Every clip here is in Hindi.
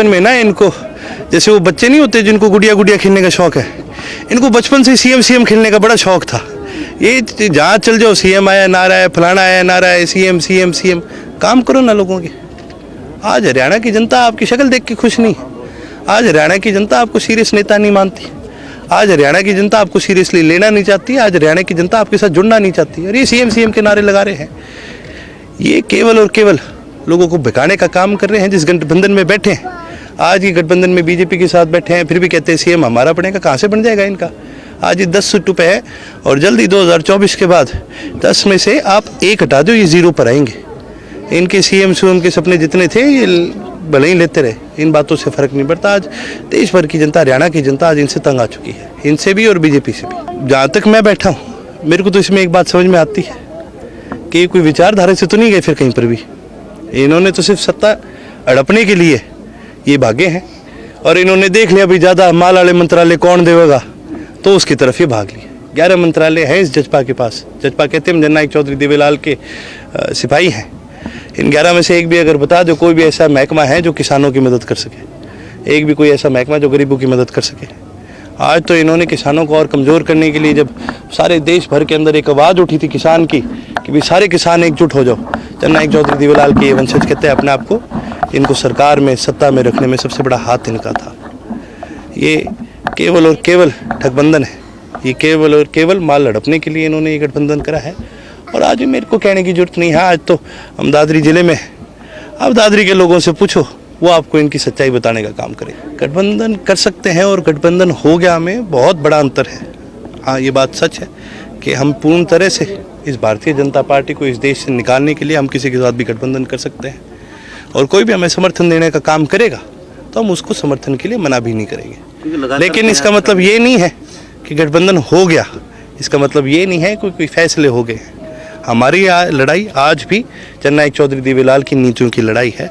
बचपन में ना इनको, जैसे वो बच्चे नहीं होते जिनको गुड़िया गुड़िया खेलने का शौक है, इनको बचपन से सीएम खेलने का बड़ा शौक था। ये जहाँ चल जाओ सीएम आया नारा है, फलाना आया नारा है, सीएम। काम करो ना लोगों के। आज हरियाणा की जनता आपकी शक्ल देख के खुश नहीं। आज हरियाणा की जनता आपको सीरियस नेता नहीं मानती। आज हरियाणा की जनता आपको सीरियसली लेना नहीं चाहती। आज हरियाणा की जनता आपके साथ जुड़ना नहीं चाहती। और ये सीएम के नारे लगा रहे हैं, ये केवल और केवल लोगों को भगाने का काम कर रहे हैं। जिस गठबंधन में बैठे हैं, आज ये गठबंधन में बीजेपी के साथ बैठे हैं, फिर भी कहते हैं सीएम हमारा बनेगा। कहाँ से बन जाएगा इनका? आज ये 10 सीटों पे है और जल्दी 2024 के बाद 10 में से आप 1 हटा दो, ये 0 पर आएंगे। इनके सीएम के सपने जितने थे ये भले ही लेते रहे, इन बातों से फर्क नहीं पड़ता। आज देश भर की जनता, हरियाणा की जनता आज इनसे तंग आ चुकी है, इनसे भी और बीजेपी से भी। जहाँ तक मैं बैठा हूँ, मेरे को तो इसमें एक बात समझ में आती है कि कोई विचारधारा से तो नहीं गए फिर कहीं पर भी। इन्होंने तो सिर्फ सत्ता हड़पने के लिए ये भागे हैं और इन्होंने देख लिया भी ज़्यादा माल वाले मंत्रालय कौन देगा, तो उसकी तरफ ये भाग लिए। 11 मंत्रालय हैं इस जजपा के पास। जजपा कहते हैं जननायक चौधरी देवीलाल के सिपाही हैं। इन 11 में से एक भी अगर बता दो कोई भी ऐसा महकमा है जो किसानों की मदद कर सके, एक भी कोई ऐसा महकमा जो गरीबों की मदद कर सके। आज तो इन्होंने किसानों को और कमज़ोर करने के लिए, जब सारे देश भर के अंदर एक आवाज़ उठी थी किसान की कि भाई सारे किसान एकजुट हो जाओ, जननायक चौधरी देवीलाल के ये वंशज कहते हैं अपने आप को, इनको सरकार में सत्ता में रखने में सबसे बड़ा हाथ इनका था। ये केवल और केवल ठगबंधन है। ये केवल और केवल माल हड़पने के लिए इन्होंने ये गठबंधन करा है। और आज मेरे को कहने की जरूरत नहीं है। आज तो हम दादरी जिले में, अब दादरी के लोगों से पूछो, वो आपको इनकी सच्चाई बताने का काम करें। गठबंधन कर सकते हैं और गठबंधन हो गया में बहुत बड़ा अंतर है। हाँ, ये बात सच है कि हम पूर्ण तरह से इस भारतीय जनता पार्टी को इस देश से निकालने के लिए हम किसी के साथ भी गठबंधन कर सकते हैं और कोई भी हमें समर्थन देने का काम करेगा तो हम उसको समर्थन के लिए मना भी नहीं करेंगे। लेकिन इसका मतलब ये नहीं है कि गठबंधन हो गया, इसका मतलब ये नहीं है कोई फैसले हो गए। हमारी लड़ाई आज भी जननायक चौधरी देवीलाल की नीतियों की लड़ाई है।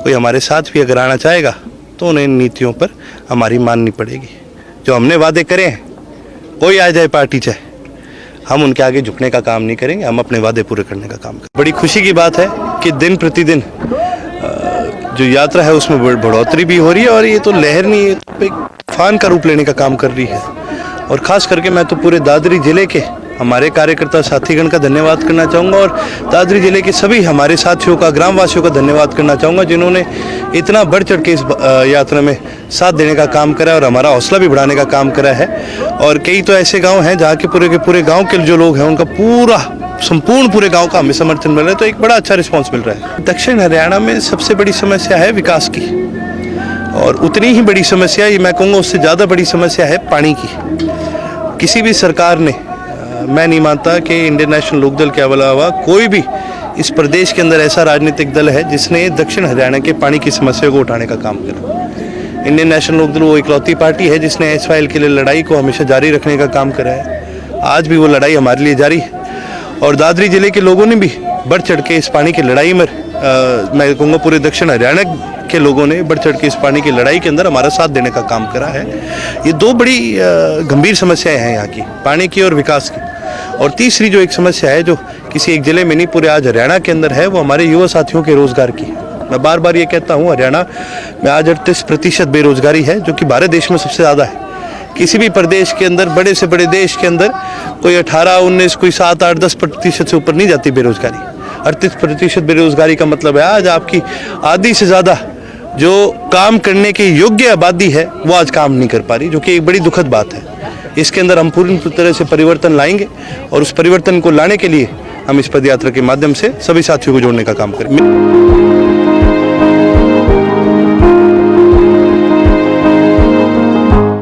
कोई हमारे साथ भी अगर आना चाहेगा तो उन्हें इन नीतियों पर हमारी माननी पड़ेगी। जो हमने वादे करे हैं, कोई आ जाए पार्टी चाहे, हम उनके आगे झुकने का काम नहीं करेंगे, हम अपने वादे पूरे करने का काम करेंगे। बड़ी खुशी की बात है कि दिन प्रतिदिन जो यात्रा है उसमें बढ़ोतरी भी हो रही है और ये तो लहर नहीं है, एक तूफान का रूप लेने का काम कर रही है। और ख़ास करके मैं तो पूरे दादरी ज़िले के हमारे कार्यकर्ता साथीगण का धन्यवाद करना चाहूँगा और दादरी ज़िले के सभी हमारे साथियों का, ग्रामवासियों का धन्यवाद करना चाहूँगा जिन्होंने इतना बढ़ चढ़ के इस यात्रा में साथ देने का काम करा और हमारा हौसला भी बढ़ाने का काम करा है। और कई तो ऐसे गाँव हैं जहाँ के पूरे गाँव के जो लोग हैं उनका संपूर्ण पूरे गांव का हमें समर्थन मिल रहा है, तो एक बड़ा अच्छा रिस्पांस मिल रहा है। दक्षिण हरियाणा में सबसे बड़ी समस्या है विकास की और उतनी ही बड़ी समस्या, ये मैं कहूँगा उससे ज़्यादा बड़ी समस्या है पानी की। किसी भी सरकार ने, मैं नहीं मानता कि इंडियन नेशनल लोकदल के अलावा कोई भी इस प्रदेश के अंदर ऐसा राजनीतिक दल है जिसने दक्षिण हरियाणा के पानी की समस्या को उठाने का काम करा। इंडियन नेशनल लोकदल वो इकलौती पार्टी है जिसने एसवाईएल के लिए लड़ाई को हमेशा जारी रखने का काम करा है। आज भी वो लड़ाई हमारे लिए जारी है और दादरी जिले के लोगों ने भी बढ़ चढ़ के इस पानी की लड़ाई में, मैं कहूँगा पूरे दक्षिण हरियाणा के लोगों ने बढ़ चढ़ के इस पानी की लड़ाई के अंदर हमारा साथ देने का काम करा है। ये दो बड़ी गंभीर समस्याएं हैं यहाँ की, पानी की और विकास की। और तीसरी जो एक समस्या है जो किसी एक ज़िले में नहीं पूरे आज हरियाणा के अंदर है, वो हमारे युवा साथियों के रोज़गार की है। मैं बार बार ये कहता हूँ, हरियाणा में आज 38% बेरोज़गारी है जो कि भारत देश में सबसे ज़्यादा है। किसी भी प्रदेश के अंदर, बड़े से बड़े देश के अंदर कोई 18, 19, कोई 7, 8, 10% से ऊपर नहीं जाती बेरोजगारी। 38% बेरोजगारी का मतलब है आज आपकी आधी से ज़्यादा जो काम करने के योग्य आबादी है वो आज काम नहीं कर पा रही, जो कि एक बड़ी दुखद बात है। इसके अंदर हम पूरी तरह से परिवर्तन लाएंगे और उस परिवर्तन को लाने के लिए हम इस पदयात्रा के माध्यम से सभी साथियों को जोड़ने का काम करेंगे।